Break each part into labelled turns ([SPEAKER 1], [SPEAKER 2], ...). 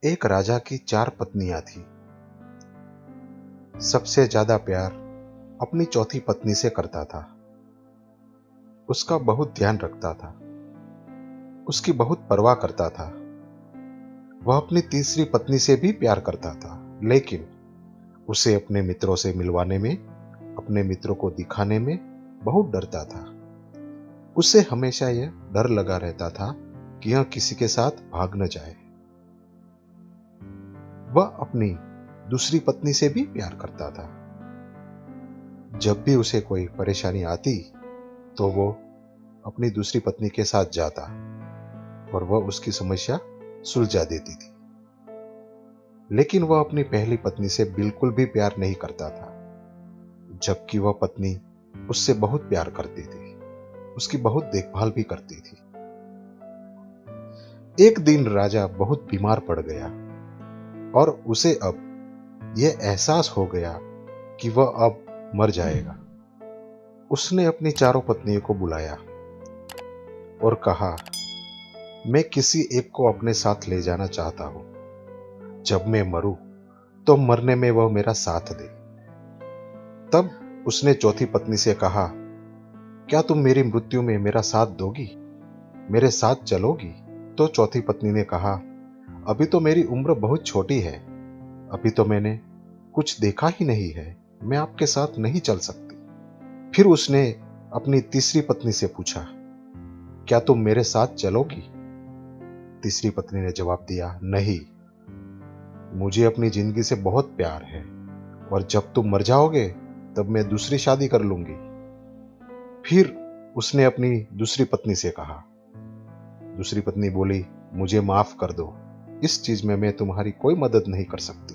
[SPEAKER 1] एक राजा की 4 पत्नियां थी। सबसे ज्यादा प्यार अपनी चौथी पत्नी से करता था। उसका बहुत ध्यान रखता था, उसकी बहुत परवाह करता था। वह अपनी तीसरी पत्नी से भी प्यार करता था, लेकिन उसे अपने मित्रों से मिलवाने में, अपने मित्रों को दिखाने में बहुत डरता था। उसे हमेशा यह डर लगा रहता था कि यह किसी के साथ भाग न जाए। वह अपनी दूसरी पत्नी से भी प्यार करता था। जब भी उसे कोई परेशानी आती तो वो अपनी दूसरी पत्नी के साथ जाता और वह उसकी समस्या सुलझा देती थी। लेकिन वह अपनी पहली पत्नी से बिल्कुल भी प्यार नहीं करता था, जबकि वह पत्नी उससे बहुत प्यार करती थी, उसकी बहुत देखभाल भी करती थी। एक दिन राजा बहुत बीमार पड़ गया और उसे अब यह एहसास हो गया कि वह अब मर जाएगा। उसने अपनी चारों पत्नियों को बुलाया और कहा, मैं किसी एक को अपने साथ ले जाना चाहता हूं। जब मैं मरूं तो मरने में वह मेरा साथ दे। तब उसने चौथी पत्नी से कहा, क्या तुम मेरी मृत्यु में मेरा साथ दोगी, मेरे साथ चलोगी? तो चौथी पत्नी ने कहा, अभी तो मेरी उम्र बहुत छोटी है, अभी तो मैंने कुछ देखा ही नहीं है, मैं आपके साथ नहीं चल सकती। फिर उसने अपनी तीसरी पत्नी से पूछा, क्या तुम मेरे साथ चलोगी? तीसरी पत्नी ने जवाब दिया, नहीं, मुझे अपनी जिंदगी से बहुत प्यार है और जब तुम मर जाओगे तब मैं दूसरी शादी कर लूंगी। फिर उसने अपनी दूसरी पत्नी से कहा। दूसरी पत्नी बोली, मुझे माफ कर दो, इस चीज में मैं तुम्हारी कोई मदद नहीं कर सकती।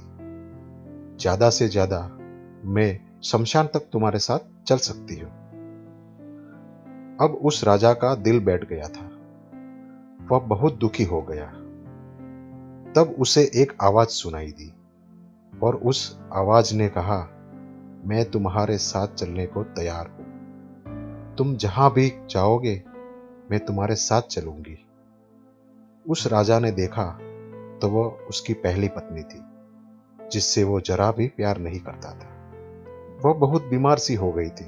[SPEAKER 1] ज्यादा से ज्यादा मैं शमशान तक तुम्हारे साथ चल सकती हूं। अब उस राजा का दिल बैठ गया था, वह बहुत दुखी हो गया। तब उसे एक आवाज सुनाई दी और उस आवाज ने कहा, मैं तुम्हारे साथ चलने को तैयार हूं, तुम जहां भी जाओगे मैं तुम्हारे साथ चलूंगी। उस राजा ने देखा तो वह उसकी पहली पत्नी थी, जिससे वो जरा भी प्यार नहीं करता था। वह बहुत बीमार सी हो गई थी,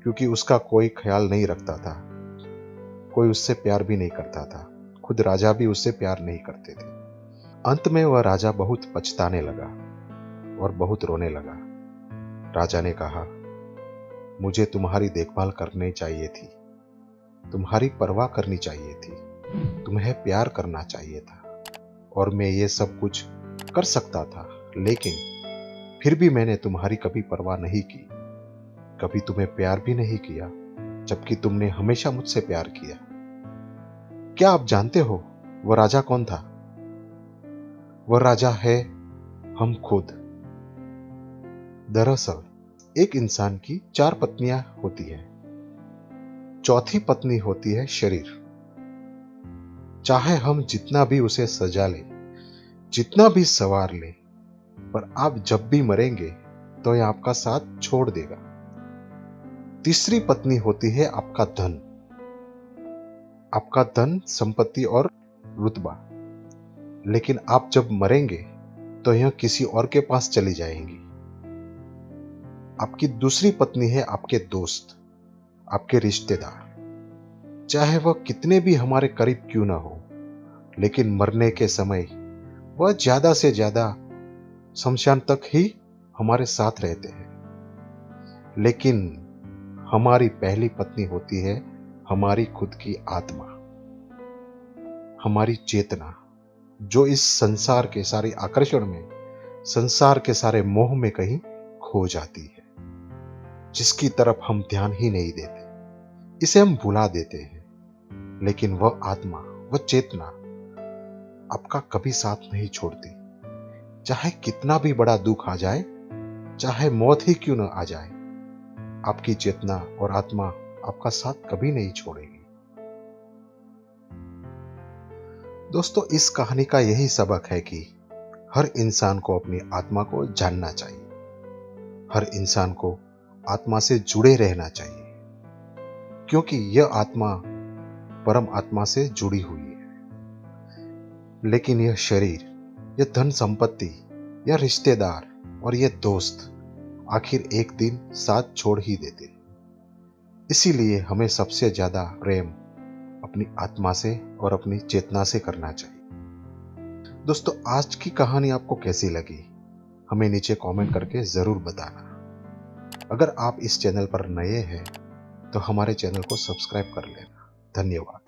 [SPEAKER 1] क्योंकि उसका कोई ख्याल नहीं रखता था, कोई उससे प्यार भी नहीं करता था, खुद राजा भी उससे प्यार नहीं करते थे। अंत में वह राजा बहुत पछताने लगा और बहुत रोने लगा। राजा ने कहा, मुझे तुम्हारी देखभाल करनी चाहिए थी, तुम्हारी परवाह करनी चाहिए थी, तुम्हें प्यार करना चाहिए था और मैं ये सब कुछ कर सकता था, लेकिन फिर भी मैंने तुम्हारी कभी परवाह नहीं की, कभी तुम्हें प्यार भी नहीं किया, जबकि तुमने हमेशा मुझसे प्यार किया। क्या आप जानते हो वह राजा कौन था? वह राजा है हम खुद। दरअसल एक इंसान की 4 पत्नियां होती हैं। चौथी पत्नी होती है शरीर। चाहे हम जितना भी उसे सजा ले, जितना भी सवार ले, पर आप जब भी मरेंगे तो यह आपका साथ छोड़ देगा। तीसरी पत्नी होती है आपका धन, आपका धन, संपत्ति और रुतबा। लेकिन आप जब मरेंगे तो यह किसी और के पास चली जाएंगी। आपकी दूसरी पत्नी है आपके दोस्त, आपके रिश्तेदार। चाहे वह कितने भी हमारे करीब क्यों ना हो, लेकिन मरने के समय वह ज्यादा से ज्यादा शमशान तक ही हमारे साथ रहते हैं। लेकिन हमारी पहली पत्नी होती है हमारी खुद की आत्मा, हमारी चेतना, जो इस संसार के सारे आकर्षण में, संसार के सारे मोह में कहीं खो जाती है, जिसकी तरफ हम ध्यान ही नहीं देते, इसे हम भुला देते हैं। लेकिन वह आत्मा, वह चेतना आपका कभी साथ नहीं छोड़ती। चाहे कितना भी बड़ा दुख आ जाए, चाहे मौत ही क्यों न आ जाए, आपकी चेतना और आत्मा आपका साथ कभी नहीं छोड़ेगी। दोस्तों, इस कहानी का यही सबक है कि हर इंसान को अपनी आत्मा को जानना चाहिए, हर इंसान को आत्मा से जुड़े रहना चाहिए, क्योंकि यह आत्मा परम आत्मा से जुड़ी हुई है। लेकिन यह शरीर, ये धन संपत्ति या रिश्तेदार और ये दोस्त आखिर एक दिन साथ छोड़ ही देते। इसीलिए हमें सबसे ज्यादा प्रेम अपनी आत्मा से और अपनी चेतना से करना चाहिए। दोस्तों, आज की कहानी आपको कैसी लगी हमें नीचे कमेंट करके जरूर बताना। अगर आप इस चैनल पर नए हैं तो हमारे चैनल को सब्सक्राइब कर लेना। धन्यवाद।